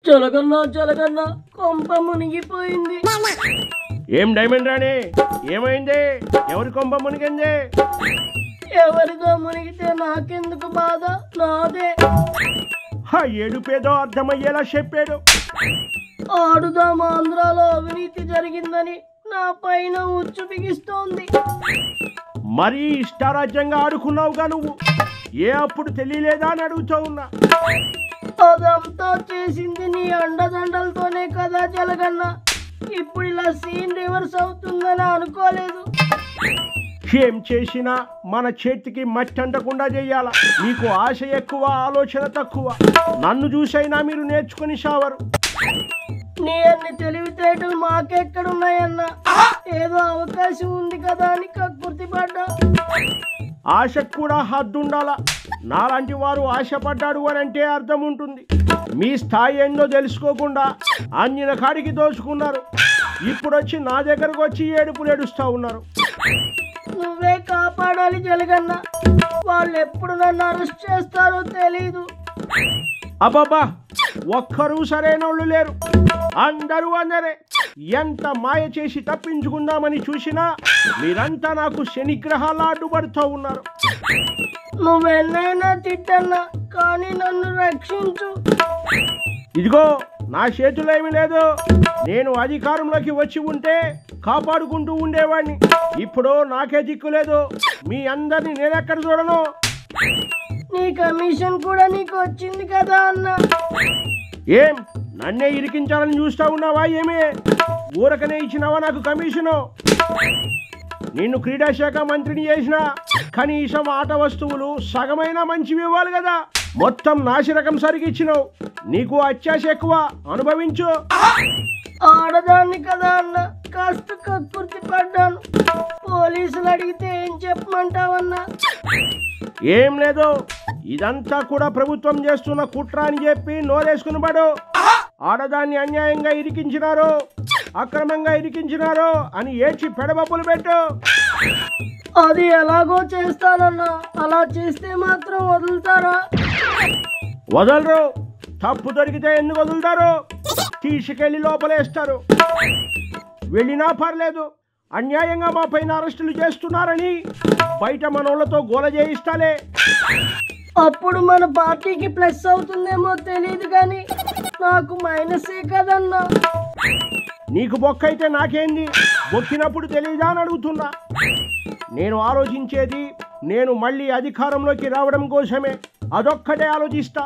జలగన్నా జలగన్నా కొంప మునిగిపోయింది. ఏం డైమండ్ రాణి, ఏమైంది? ఎవరి కొంప మునిగింది? ఎవరిదో మునిగితే నాకెందుకు బాధ, నాదే. ఏడుపేదో అర్థమయ్యేలా చెప్పాడు. ఆడుదాం ఆంధ్రాలో అవినీతి జరిగిందని నా పైన ఉచ్చు బిగిస్తోంది. మరీ ఇష్టారాజ్యంగా ఆడుకున్నావుగా నువ్వు. ఏ అప్పుడు తెలియలేదా అని అడుగుతూ ఉన్నా. అదంతా చేసింది నీ అండదండలతోనే కదా జలగన్నా. ఇప్పుడు ఇలా సీన్ రివర్స్ అవుతుందని అనుకోలేదు. ఏం చేసినా మన చేతికి మట్టి అంటకుండా చెయ్యాల. నీకు ఆశ ఎక్కువ, ఆలోచన తక్కువ. నన్ను చూసైనా మీరు నేర్చుకుని షావరు. నీ అన్ని తెలివితేటలు మాకెక్కడున్నాయన్నా. ఏదో అవకాశం ఉంది కదా అని కక్కుర్తి పడ్డా. ఆశకు కూడా హద్దుండాల. నాలాంటి వారు ఆశపడ్డాడు అని అంటే అర్థం ఉంటుంది. మీ స్థాయి ఏందో తెలుసుకోకుండా అందిన కాడికి దోచుకున్నారు. ఇప్పుడొచ్చి నా దగ్గరకు వచ్చి ఏడుపులు ఏడుస్తూ ఉన్నారు. నువ్వే కాపాడాలి జలగన్నా. వాళ్ళు ఎప్పుడు నన్ను అరెస్ట్ చేస్తారో తెలీదు. అబ్బాబా, ఒక్కరూ సరైనోళ్ళు లేరు. అందరే ఎంత మాయ చేసి తప్పించుకుందామని చూసినా మీరంతా నాకు శనిగ్రహాలు అడ్డుపడుతూ ఉన్నారు. నువ్వెన్నైనా తిట్టన్నా, కానీ నన్ను రక్షించు. ఇదిగో నా చేతిలో ఏమీ లేదు. నేను అధికారంలోకి వచ్చి ఉంటే కాపాడుకుంటూ ఉండేవాడిని. ఇప్పుడు నాకే దిక్కు లేదు. మీ అందరినీ నేనెక్కడ చూడను. నీ కమిషన్ కూడా నీకు వచ్చింది కదా అన్న. ఏం నన్నే ఇరికించాలని చూస్తా ఉన్నావా? ఏమే ఊరకనే ఇచ్చినావా నాకు కమిషను? నిన్ను క్రీడాశాఖ మంత్రిని చేసిన కనీసం ఆట వస్తువులు సగమైనా మంచివి ఇవ్వాలి కదా. మొత్తం నాసిరకం సరిగిచ్చినావు. నీకు అత్యాశ ఎక్కువ, అనుభవించు. ఆడదాన్ని కదా అన్న, కాస్త కక్కుర్తి పడ్డాను. పోలీసులు అడిగితే ఏం చెప్పమంటావన్నా? ఏం లేదు, ఇదంతా కూడా ప్రభుత్వం చేస్తున్న కుట్ర అని చెప్పి నోరేసుకుని పడు. ఆడదాన్ని అన్యాయంగా ఇరికించినారు, అక్రమంగా ఇరికించినారు అని ఏడ్చి పెడబొబ్బులు పెట్టు. అది ఎలాగో చేస్తానన్నా. అలా చేస్తే మాత్రం వదులుతారా? వదలరు. తప్పు దొరికితే ఎందుకు వదులుతారు? తీసుకెళ్లి లోపలేస్తారు. వెళ్ళినా పర్లేదు, అన్యాయంగా మా పైన అరెస్టులు చేస్తున్నారని బయట మనోళ్లతో గోల చేయిస్తాలే. అప్పుడు మన పార్టీకి ప్లస్ అవుతుందేమో తెలియదు, కానీ నాకు మైనసే కదన్నా. నీకు బొక్కైతే నాకేంది? బొక్కినప్పుడు తెలియదా అని అడుగుతున్నా. నేను ఆలోచించేది నేను మళ్ళీ అధికారంలోకి రావడం కోసమే. అదొక్కటే ఆలోచిస్తా.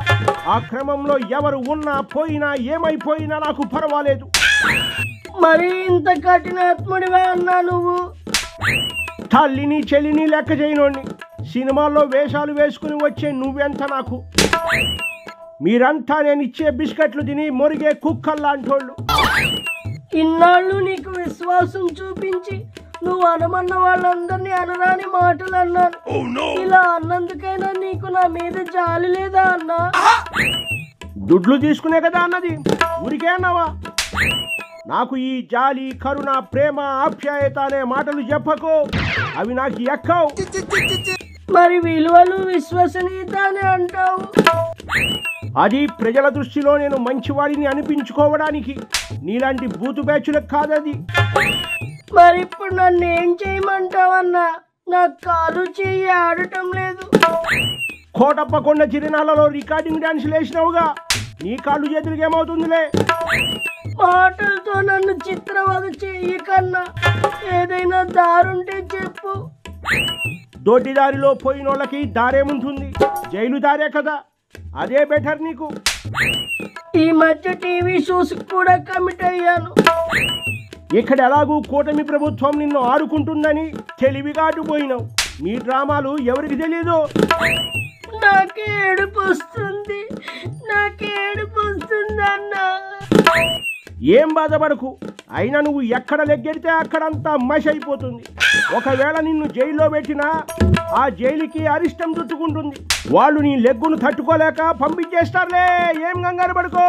ఆ క్రమంలో ఎవరు ఉన్నా పోయినా ఏమైపోయినా నాకు పర్వాలేదు. మరి ఇంత కఠినాత్ముడివే అన్నా నువ్వు. తల్లిని చెల్లిని లెక్క చేయనోడిని. సినిమాల్లో వేషాలు వేసుకుని వచ్చే నువ్వెంత నాకు? మీరంతా నేను ఇచ్చే బిస్కెట్లు తిని మొరిగే కుక్కల్లాంటోళ్ళు. ఇన్నాళ్ళు నీకు విశ్వాసం చూపించి నువ్వు అనమన్న వాళ్ళందరినీ అనరాని మాటలు అన్నాను. ఇలా అన్నందుకైనా నీకు నా మీద జాలి లేదా అన్నా? దుడ్లు తీసుకునే కదా అన్నది, ఊరికే అన్నావా? నాకు ఈ జాలి, కరుణ, ప్రేమ, ఆప్యాయత అనే మాటలు చెప్పకు. అవి నాకు ఎక్కవు. మరి విలువలు, విశ్వసనీయత అని అంటావు. అది ప్రజల దృష్టిలో నేను మంచివాడిని అనిపించుకోవడానికి. నీలాంటి బూతు బ్యాచులకు కాదది. మరి ఇప్పుడు నన్ను ఏం చేయమంటావన్నా? నా కాలు చెయ్యి ఆడటం లేదు. కోటప్పకొండ చిరునాళ్ళలో రికార్డింగ్ డాన్సులు వేసినావుగా, నీ కాళ్ళు చేతులకి ఏమవుతుందిలే. మాటలతో నన్ను చిత్రవద చెయ్యకన్నా. ఏదైనా దారుంటే చెప్పు. దొడ్డిదారిలో పోయినోళ్ళకి దారేముంటుంది? జైలు దారే కదా, అదే బెటర్ నీకు. ఈ మధ్య టీవీ షోస్ కూడా కమిట్ అయ్యాను. ఇక్కడ ఎలాగూ కూటమి ప్రభుత్వం నిన్ను ఆడుకుంటుందని తెలివిగా అడ్డుపోయినావు. మీ డ్రామాలు ఎవరికి తెలియదు. నాకే ఏడుపు వస్తుంది అన్నా. ఏం బాధపడకు. అయినా నువ్వు ఎక్కడ లెగ్గెడితే అక్కడంతా మష్ అయిపోతుంది. ఒకవేళ నిన్ను జైల్లో పెట్టినా ఆ జైలుకి అరిష్టం చుట్టుకుంటుంది. వాళ్ళు నీ లెగ్గును తట్టుకోలేక పంపించేస్తారులే. ఏం కంగారు పడుకో.